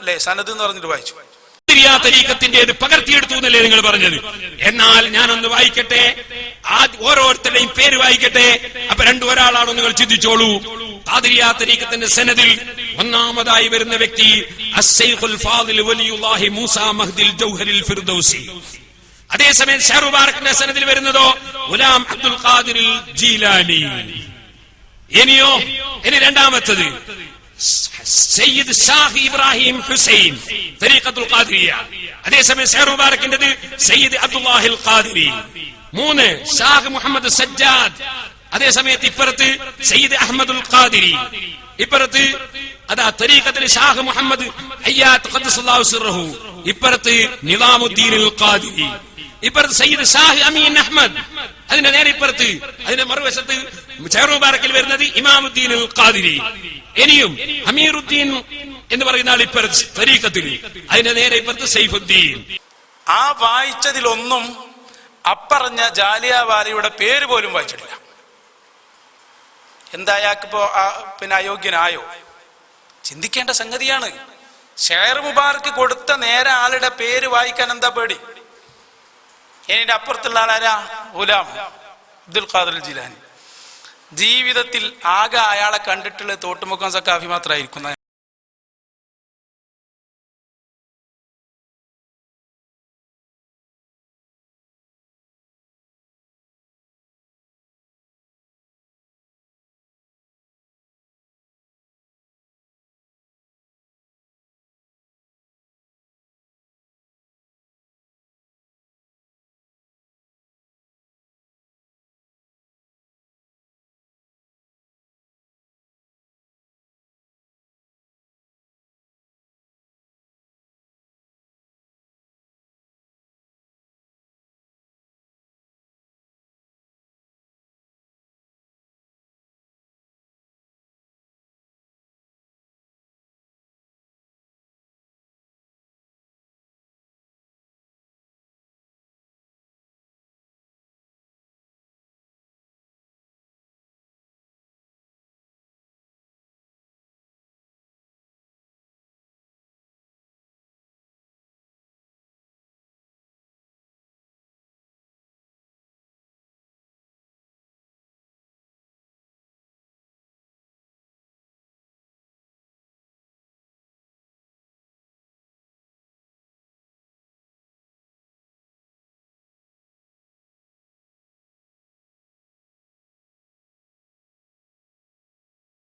അല്ലെ? സനദ് എന്ന് പറഞ്ഞിട്ട് വായിച്ചു. തരീഖത്തിന്റേത് പകർത്തിയെടുത്തു എന്നല്ലേ നിങ്ങൾ പറഞ്ഞത്? എന്നാൽ ഞാനൊന്ന് വായിക്കട്ടെ, ഓരോരുത്തരുടെയും പേര് വായിക്കട്ടെ. അപ്പൊ ഒരാളാണോ നിങ്ങൾ ചിന്തിച്ചോളൂ. ഖാദിരിയ്യ തരീഖത്തിന്റെ സനദിൽ ഒന്നാമതായി വരുന്ന വ്യക്തി അസ്സൈഖുൽ ഫാദിൽ വലിയുല്ലാഹി മൂസാ മഹ്ദിൽ ജൗഹരിൽ ഫിർദൗസി. അതേസമയം ഷഹർ മുബാറക്കിന്റെ സനദിൽ വരുന്നതോ ഗുലാം അബ്ദുൽ ഖാദിർ ജീലാനി. ഇനി രണ്ടാമത്തത് സയ്യിദ് ഷാഹി ഇബ്രാഹിം ഹുസൈൻ തരീഖത്തുൽ ഖാദിരിയ്യ. അതേസമയം ഷഹർ മുബാറക്കിന്റേത് സയ്യിദ് അബ്ദുല്ലാഹിൽ ഖാദിരി. 3 ഷാഹ് മുഹമ്മദ് സജ്ജാദ്. അതേസമയത്ത് ഇപ്പുറത്ത് സയ്യിദ് അഹമ്മദുൽ ഖാദിരി. ഇപ്പുറത്ത് അതാ തരീഖത്തിൽ ഷാഹ് മുഹമ്മദ് അയ്യാത്ത് ഖദ്ദസല്ലാഹു സിർറഹു. ഇപ്പുറത്ത് നിസാമുദ്ദീനുൽ ഖാദിരി. ഇപ്പുറത്ത് സയ്യിദ് ഷാഹ് അമീൻ അഹമ്മദ്. അതിന്റെ നേരെ ഇപ്പുറത്ത് അതിന്റെ മറുവശത്ത് ഷഹർ മുബാറക്കിൽ വരുന്നത് ഇമാമുദ്ദീനുൽ ഖാദിരി. ഇനിയും അമീറുദ്ദീൻ എന്ന് പറയുന്ന ആൾ ഇപ്പുറത്ത് തരീഖത്തിൽ, അതിന്റെ നേരെ ഇപ്പുറത്ത് സൈഫുദ്ദീൻ. ആ വായിച്ചതിലൊന്നും അപ്പറഞ്ഞ ജാലിയവാലയുടെ പേര് പോലും വായിച്ചിട്ടില്ല. എന്താ അയാൾക്കിപ്പോ പിന്നെ അയോഗ്യനായോ? ചിന്തിക്കേണ്ട സംഗതിയാണ്. ഷഹർ മുബാറക്ക് കൊടുത്ത നേരെ ആളുടെ പേര് വായിക്കാൻ എന്താ പേടി? ഇതിന്റെ അപ്പുറത്തുള്ള ആളാരാ? ഗുലാം അബ്ദുൽ ഖാദിർ ജീലാനി. ജീവിതത്തിൽ ആകെ അയാളെ കണ്ടിട്ടുള്ള തോട്ടുമുഖം സക്കാഫി മാത്രമായിരിക്കും.